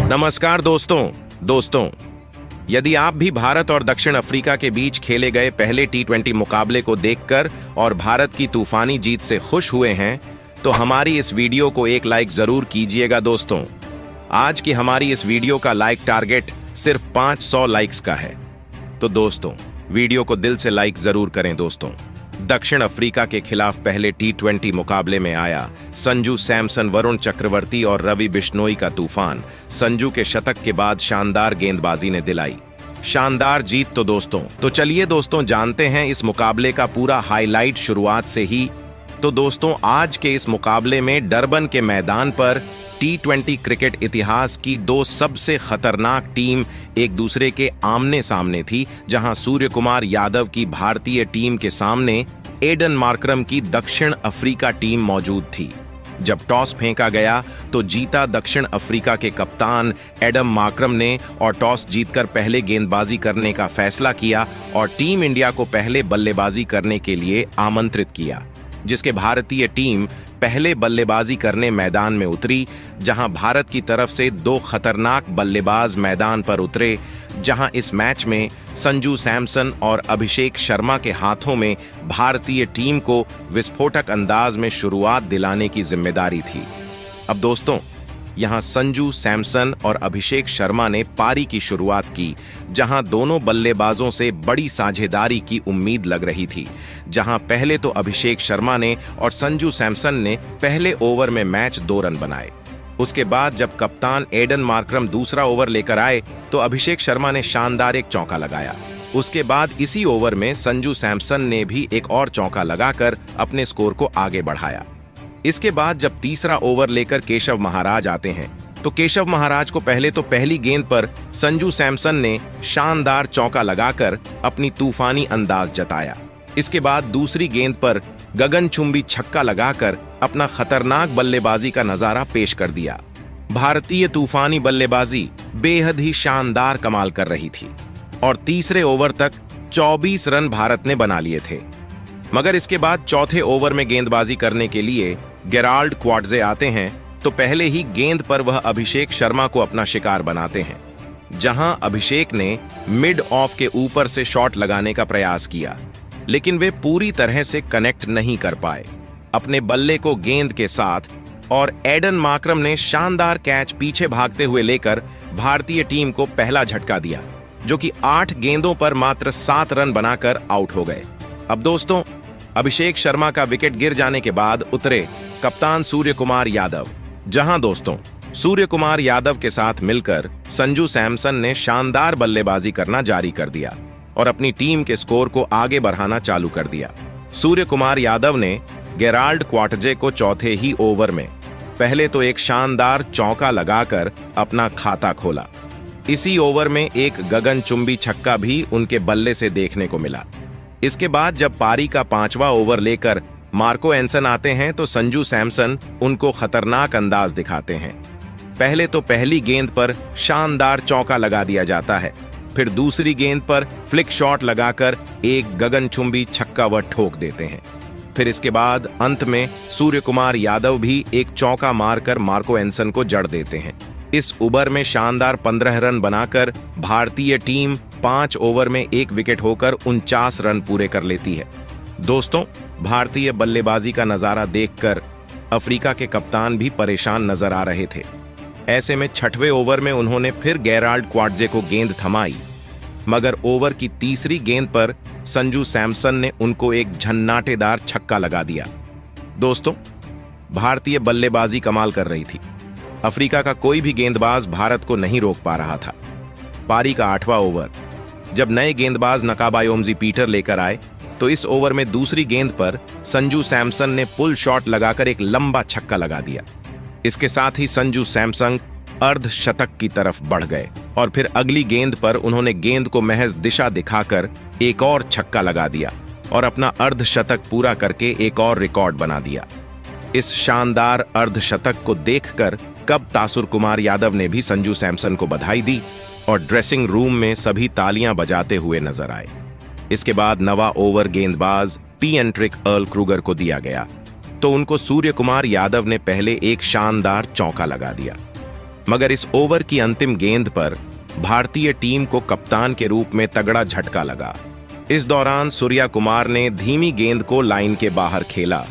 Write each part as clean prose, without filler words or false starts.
नमस्कार दोस्तों, यदि आप भी भारत और दक्षिण अफ्रीका के बीच खेले गए पहले टी20 मुकाबले को देखकर और भारत की तूफानी जीत से खुश हुए हैं, तो हमारी इस वीडियो को एक लाइक जरूर कीजिएगा दोस्तों। आज की हमारी इस वीडियो का लाइक टारगेट सिर्फ 500 लाइक्स का है। तो दोस्तों, वीडियो को दिल से लाइक जरूर करें दोस्तों। दक्षिण अफ्रीका के खिलाफ पहले टी20 मुकाबले में आया संजू सैमसन, वरुण चक्रवर्ती और रवि बिश्नोई का तूफान। संजू के शतक के बाद शानदार गेंदबाजी ने दिलाई शानदार जीत। तो दोस्तों, चलिए दोस्तों जानते हैं इस मुकाबले का पूरा हाईलाइट शुरुआत से ही। तो दोस्तों, आज के इस मुकाबले में डरबन के मैदान पर टी20 क्रिकेट इतिहास की दो सबसे खतरनाक टीम एक दूसरे के आमने सामने थी, जहां सूर्य कुमार यादव की भारतीय टीम के सामने एडन मार्करम की दक्षिण अफ्रीका टीम मौजूद थी। जब टॉस फेंका गया तो जीता दक्षिण अफ्रीका के कप्तान एडम मार्करम ने और टॉस जीतकर पहले गेंदबाजी करने का फैसला किया और टीम इंडिया को पहले बल्लेबाजी करने के लिए आमंत्रित किया, जिसके भारतीय टीम पहले बल्लेबाजी करने मैदान में उतरी, जहां भारत की तरफ से दो खतरनाक बल्लेबाज मैदान पर उतरे, जहां इस मैच में संजू सैमसन और अभिषेक शर्मा के हाथों में भारतीय टीम को विस्फोटक अंदाज में शुरुआत दिलाने की जिम्मेदारी थी। अब दोस्तों, यहां संजू सैमसन और अभिषेक शर्मा ने पारी की शुरुआत की, जहां दोनों बल्लेबाजों से बड़ी साझेदारी की उम्मीद लग रही थी। जहां पहले तो अभिषेक शर्मा ने और संजू सैमसन ने पहले ओवर में मैच 2 रन बनाए। उसके बाद जब कप्तान एडन मार्करम दूसरा ओवर लेकर आए तो अभिषेक शर्मा ने शानदार एक चौका लगाया। उसके बाद इसी ओवर में संजू सैमसन ने भी एक और चौका लगाकर अपने स्कोर को आगे बढ़ाया। इसके बाद जब तीसरा ओवर लेकर केशव महाराज आते हैं तो केशव महाराज को पहले तो पहली गेंद पर संजू सैमसन ने शानदार चौका लगाकर अपनी तूफानी अंदाज जताया। इसके बाद दूसरी गेंद पर गगनचुंबी छक्का लगाकर अपना खतरनाक बल्लेबाजी का नजारा पेश कर दिया। भारतीय तूफानी बल्लेबाजी बेहद ही शानदार कमाल कर रही थी और तीसरे ओवर तक 24 रन भारत ने बना लिए थे। मगर इसके बाद चौथे ओवर में गेंदबाजी करने के लिए गेराल्ड क्वार्ट्जे आते हैं तो पहले ही गेंद पर वह अभिषेक शर्मा को अपना शिकार बनाते हैं, जहां अभिषेक ने मिड ऑफ के ऊपर से शॉट लगाने का प्रयास किया, लेकिन वे पूरी तरह से कनेक्ट नहीं कर पाए अपने बल्ले को गेंद के साथ, और एडन मार्करम ने शानदार कैच पीछे भागते हुए लेकर भारतीय टीम को पहला झटका दिया, जो कि 8 गेंदों पर मात्र 7 रन बनाकर आउट हो गए। अब दोस्तों, अभिषेक शर्मा का विकेट गिर जाने के बाद उतरे कप्तान सूर्य कुमार यादव, जहां दोस्तों सूर्य कुमार यादव के साथ मिलकर संजू सैमसन ने शानदार बल्लेबाजी करना जारी कर दिया और अपनी टीम के स्कोर को आगे बढ़ाना चालू कर दिया। सूर्य कुमार यादव ने गेराल्ड क्वार्ट्जे को चौथे ही ओवर में पहले तो एक शानदार चौका लगाकर अपना खाता खोला। इसी ओवर में एक गगनचुंबी छक्का भी उनके बल्ले से देखने को मिला। इसके बाद जब पारी का 5वां ओवर लेकर मार्को एंसन आते हैं तो संजू सैमसन उनको खतरनाक अंदाज दिखाते हैं। पहले तो पहली गेंद पर शानदार चौका लगा दिया जाता है, फिर दूसरी गेंद पर फ्लिक शॉट लगाकर एक गगनचुंबी छक्का वह ठोक देते हैं। फिर इसके बाद अंत में सूर्य कुमार यादव भी एक चौका मारकर मार्को एंसन को जड़ देते हैं। इस ओवर में शानदार 15 रन बनाकर भारतीय टीम 5 ओवर में 1 विकेट होकर 49 रन पूरे कर लेती है। दोस्तों, भारतीय बल्लेबाजी का नजारा देखकर अफ्रीका के कप्तान भी परेशान नजर आ रहे थे। ऐसे में 6वें ओवर में उन्होंने फिर गेराल्ड क्वार्ट्जे को गेंद थमाई, मगर ओवर की तीसरी गेंद पर संजू सैमसन ने उनको एक झन्नाटेदार छक्का लगा दिया। दोस्तों, भारतीय बल्लेबाजी कमाल कर रही थी। अफ्रीका का कोई भी गेंदबाज भारत को नहीं रोक पा रहा था। पारी का 8वां ओवर जब नए गेंदबाज नकाबायोमजी पीटर लेकर आए तो इस ओवर में दूसरी गेंद पर संजू सैमसन ने पुल शॉट लगाकर एक लंबा छक्का लगा दिया। इसके साथ ही संजू सैमसन अर्धशतक की तरफ बढ़ गए और फिर अगली गेंद पर उन्होंने गेंद को महज दिशा दिखाकर एक और छक्का लगा दिया और अपना अर्धशतक पूरा करके एक और रिकॉर्ड बना दिया। इस शानदार अर्धशतक को देखकर कब तासुर कुमार यादव ने भी संजू सैमसन को बधाई दी और ड्रेसिंग रूम में सभी तालियां बजाते हुए नजर आए। इसके बाद 9वां ओवर गेंदबाज पीएनट्रिक अर्ल क्रूगर को दिया गया तो उनको सूर्य कुमार यादव ने पहले एक शानदार चौका लगा दिया। मगर इस ओवर की अंतिम गेंद पर भारतीय टीम को कप्तान के रूप में तगड़ा झटका लगा। इस दौरान सूर्या कुमार ने धीमी गेंद को लाइन के बाहर खेला,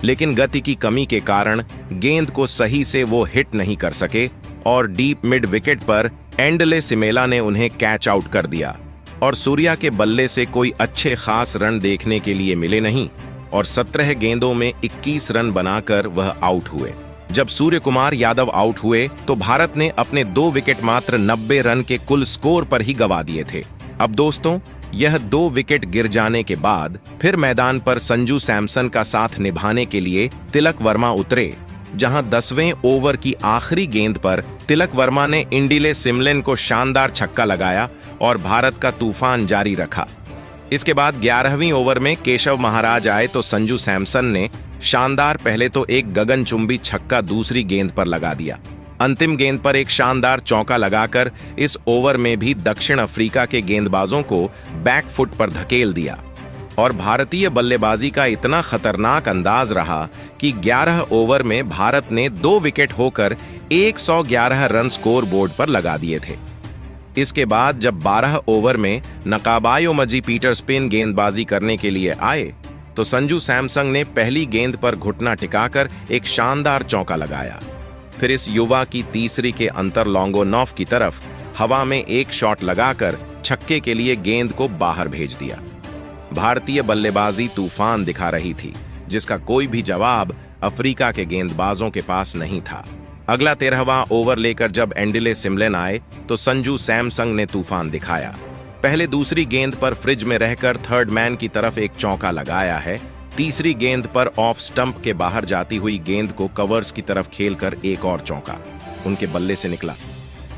लेकिन गति की कमी के कारण गेंद को सही से वो हिट नहीं कर सके और डीप मिड विकेट पर एंडले सिमेला ने उन्हें कैच आउट कर दिया और सूर्या के बल्ले से कोई अच्छे खास रन देखने के लिए मिले नहीं और 17 गेंदों में 21 रन बनाकर वह आउट हुए। जब सूर्य कुमार यादव आउट हुए तो भारत ने अपने 2 विकेट मात्र 90 रन के कुल स्कोर पर ही गंवा दिए थे। अब दोस्तों, यह 2 विकेट गिर जाने के बाद फिर मैदान पर संजू सैमसन का साथ निभाने के लिए तिलक वर्मा उतरे, जहां 10वें ओवर की आखिरी गेंद पर तिलक वर्मा ने एंडले सिमलेन को शानदार छक्का लगाया और भारत का तूफान जारी रखा। इसके बाद 11वीं ओवर में केशव महाराज आए तो संजू सैमसन ने शानदार पहले तो एक गगनचुंबी छक्का दूसरी गेंद पर लगा दिया। अंतिम गेंद पर एक शानदार चौका लगाकर इस ओवर में भी दक्षिण अफ्रीका के गेंदबाजों को बैकफुट पर धकेल दिया और भारतीय बल्लेबाजी का इतना खतरनाक अंदाज रहा कि 11 ओवर में भारत ने 2 विकेट होकर 111 रन स्कोर बोर्ड पर लगा दिए थे। इसके बाद जब 12 ओवर में नकाबायोमजी पीटर स्पिन गेंदबाजी करने के लिए आए तो संजू सैमसन ने पहली गेंद पर घुटना टिकाकर एक शानदार चौका लगाया। फिर इस युवा की तीसरी के अंतर लॉन्गोनॉफ की तरफ हवा में एक शॉट लगाकर छक्के के लिए गेंद को बाहर भेज दिया। भारतीय बल्लेबाजी तूफान दिखा रही थी, जिसका कोई भी जवाब अफ्रीका के गेंदबाजों के पास नहीं था। अगला 13वां ओवर लेकर जब एंडले सिमलेन आए तो संजू सैमसन ने तूफान दिखाया। पहले दूसरी गेंद पर फ्रिज में रहकर थर्ड मैन की तरफ एक चौका लगाया है। तीसरी गेंद पर ऑफ स्टंप के बाहर जाती हुई गेंद को कवर्स की तरफ खेलकर एक और चौका उनके बल्ले से निकला।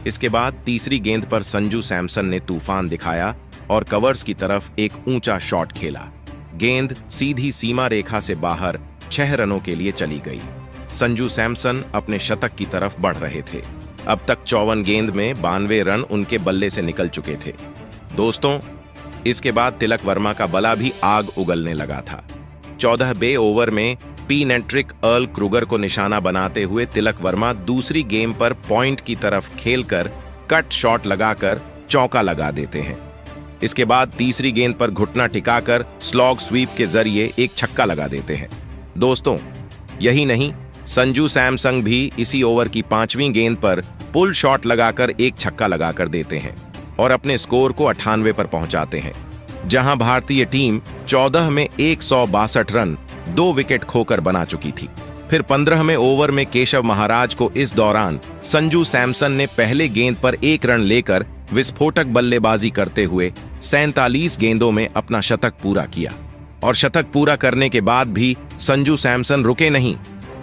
इसके बाद तीसरी गेंद पर संजू सैमसन ने तूफान दिखाया और कवर्स की तरफ एक ऊंचा शॉट खेला। गेंद सीधी सीमा रेखा से बाहर 6 रनों के लिए चली गई। संजू सैमसन अपने शतक की तरफ बढ़ रहे थे। अब तक 54 गेंद में 92 रन उनके बल्ले से निकल चुके थे। दोस्तों, इसके बाद तिलक वर्मा का बल्ला भी आग उगलने लगा था। 14वें ओवर में पीनेट्रिक अर्ल क्रूगर को निशाना बनाते हुए तिलक वर्मा दूसरी गेंद पर पॉइंट की तरफ खेलकर कट शॉट लगाकर चौका लगा देते हैं। इसके बाद तीसरी गेंद पर घुटना टिकाकर स्लॉग स्वीप के जरिए एक छक्का लगा देते हैं। दोस्तों, यही नहीं, संजू सैमसन भी इसी ओवर की 5वीं गेंद पर पुल शॉट लगाकर एक छक्का लगाकर देते हैं और अपने स्कोर को 98 पर पहुंचाते हैं, जहां भारतीय टीम 14 में 162 रन 2 विकेट खोकर बना चुकी थी। फिर 15वें ओवर में केशव महाराज को इस दौरान संजू सैमसन ने पहले गेंद पर 1 रन लेकर विस्फोटक बल्लेबाजी करते हुए 47 गेंदों में अपना शतक पूरा किया और शतक पूरा करने के बाद भी संजू सैमसन रुके नहीं,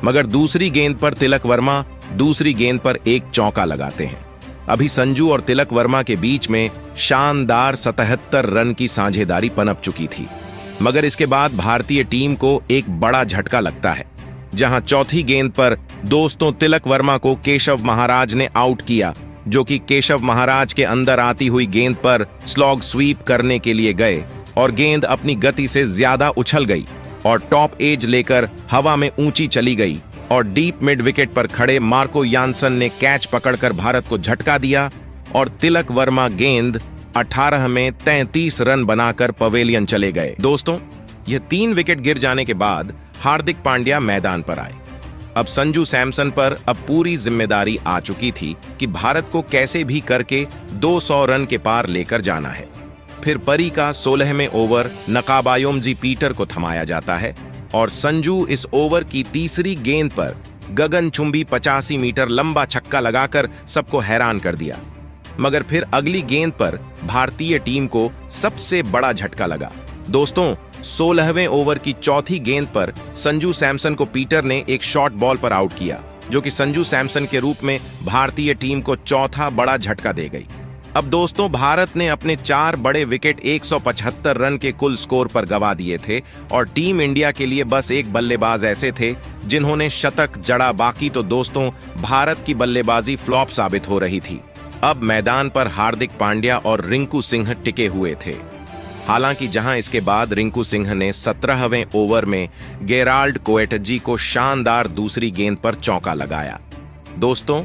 मगर दूसरी गेंद पर तिलक वर्मा दूसरी गेंद पर एक चौका लगाते हैं। अभी संजू और तिलक वर्मा के बीच में शानदार 77 रन की साझेदारी पनप चुकी थी, मगर इसके बाद भारतीय टीम को एक बड़ा झटका लगता है, जहां चौथी गेंद पर दोस्तों तिलक वर्मा को केशव महाराज ने आउट किया, जो कि केशव महाराज के अंदर आती हुई गेंद पर स्लॉग स्वीप करने के लिए गए और गेंद अपनी गति से ज्यादा उछल गई और टॉप एज लेकर हवा में ऊंची चली गई और डीप मिड विकेट पर खड़े मार्को यानसन ने कैच पकड़कर भारत को झटका दिया और तिलक वर्मा गेंद 18 में 33 रन बनाकर पवेलियन चले गए। दोस्तों, यह 3 विकेट गिर जाने के बाद हार्दिक पांड्या मैदान पर आए। अब संजू सैमसन पर अब पूरी जिम्मेदारी आ चुकी थी कि भारत को कैसे भी करके 200 रन के पार लेकर जाना है। फिर परी का 16वें ओवर नकाबायोमजी पीटर को थमाया जाता है और संजू इस ओवर की तीसरी गेंद पर गगनचुंबी 85 मीटर लंबा छक्का लगाकर सबको हैरान कर दिया, मगर फिर अगली गेंद पर भारतीय टीम को सबसे बड़ा झटका लगा। दोस्तों, 16वें ओवर की चौथी गेंद पर संजू सैमसन को पीटर ने एक शॉर्ट बॉल पर आउट किया, जो कि संजू सैमसन के रूप में भारतीय टीम को चौथा बड़ा झटका दे गई। अब दोस्तों, भारत ने अपने 4 बड़े विकेट 175 रन के कुल स्कोर पर गंवा दिए थे और टीम इंडिया के लिए बस एक बल्लेबाज ऐसे थे जिन्होंने शतक जड़ा, बाकी तो दोस्तों भारत की बल्लेबाजी फ्लॉप साबित हो रही थी। अब मैदान पर हार्दिक पांड्या और रिंकू सिंह टिके हुए थे। हालांकि जहां इसके बाद रिंकू सिंह ने 17वें ओवर में गेराल्ड कोएटजी को शानदार दूसरी गेंद पर चौका लगाया। दोस्तों,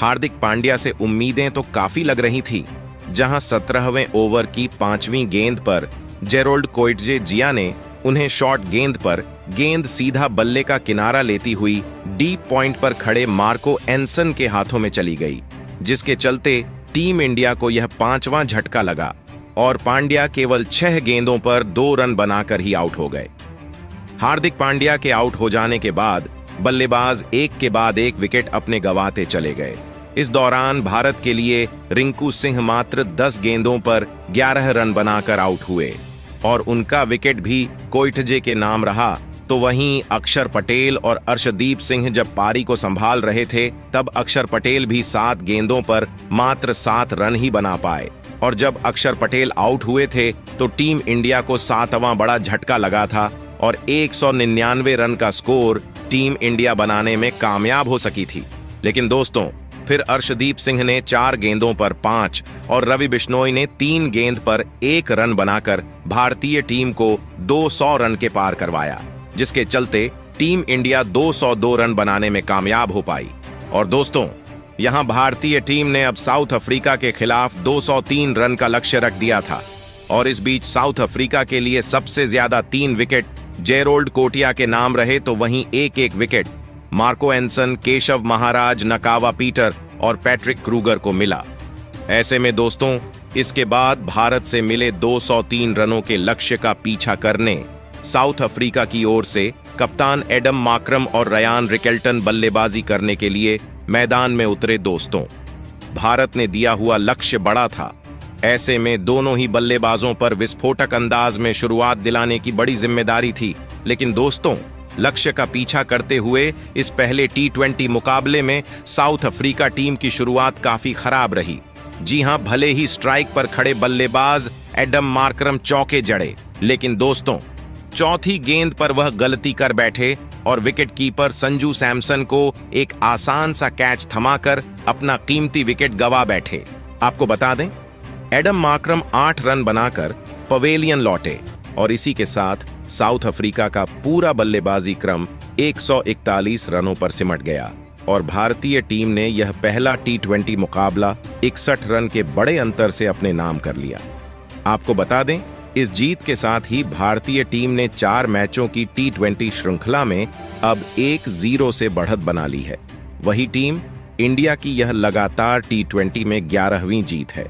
हार्दिक पांड्या से उम्मीदें तो काफी लग रही थी। जहां 17वें ओवर की 5वीं गेंद पर जेरोल्ड कोएटजे ने उन्हें शॉर्ट गेंद पर गेंद सीधा बल्ले का किनारा लेती हुई डीप पॉइंट पर खड़े मार्को एंसन के हाथों में चली गई, जिसके चलते टीम इंडिया को यह 5वां झटका लगा और पांड्या केवल 6 गेंदों पर 2 रन बनाकर ही आउट हो गए। हार्दिक पांड्या के आउट हो जाने के बाद बल्लेबाज एक के बाद एक विकेट अपने गंवाते चले गए। इस दौरान भारत के लिए रिंकू सिंह मात्र 10 गेंदों पर 11 रन बनाकर आउट हुए और उनका विकेट भी कोएटजे के नाम रहा। तो वहीं अक्षर पटेल और अर्शदीप सिंह जब पारी को संभाल रहे थे, तब अक्षर पटेल भी 7 गेंदों पर मात्र 7 रन ही बना पाए और जब अक्षर पटेल आउट हुए थे तो टीम इंडिया को 7वां बड़ा झटका लगा था और 199 रन का स्कोर टीम इंडिया बनाने में कामयाब हो सकी थी। लेकिन दोस्तों, फिर अर्शदीप सिंह ने 4 गेंदों पर 5 और रवि बिश्नोई ने 3 गेंद पर 1 रन बनाकर भारतीय टीम को 200 रन के पार करवाया, जिसके चलते टीम इंडिया 202 रन बनाने में कामयाब हो पाई। और दोस्तों, यहां भारतीय टीम ने अब साउथ अफ्रीका के खिलाफ 203 रन का लक्ष्य रख दिया था और इस बीच साउथ अफ्रीका के लिए सबसे ज्यादा 3 विकेट जेरोल्ड कोटिया के नाम रहे, तो वहीं एक wicket Marco एंसन, Keshav Maharaj, नकावा Peter और पैट्रिक क्रूगर को मिला। ऐसे में दोस्तों, इसके बाद भारत से मिले 203 रनों के लक्ष्य का पीछा करने साउथ अफ्रीका की ओर से कप्तान एडम मार्क्रम और रयान रिकेल्टन बल्लेबाजी करने के लिए मैदान में उतरे। दोस्तों, भारत ने दिया हुआ लक्ष्य बड़ा था। ऐसे में दोनों ही बल्लेबाजों पर विस्फोटक अंदाज में शुरुआत दिलाने की बड़ी जिम्मेदारी थी। लेकिन दोस्तों, लक्ष्य का पीछा करते हुए इस पहले T20 मुकाबले में साउथ अफ्रीका टीम की शुरुआत काफी खराब रही। जी हां, भले ही स्ट्राइक पर खड़े बल्लेबाज एडम मार्क्रम चौके जड़े, लेकिन दोस्तों, चौथी गेंद पर वह गलती कर बैठे और विकेट कीपर संजू सैमसन को एक आसान सा कैच थमाकर अपना कीमती विकेट गंवा बैठे। आपको बता दें, एडम मार्क्रम 8 रन बनाकर पवेलियन लौटे और इसी के साथ साउथ अफ्रीका का पूरा बल्लेबाजी क्रम 141 रनों पर सिमट गया और भारतीय टीम ने यह पहला T20 मुकाबला 61 रन के बड़े अंतर से अपने नाम कर लिया। आपको बता दें, इस जीत के साथ ही भारतीय टीम ने 4 मैचों की T20 श्रृंखला में अब 1-0 से बढ़त बना ली है। वही टीम इंडिया की यह लगातार T20 में 11वीं जीत है।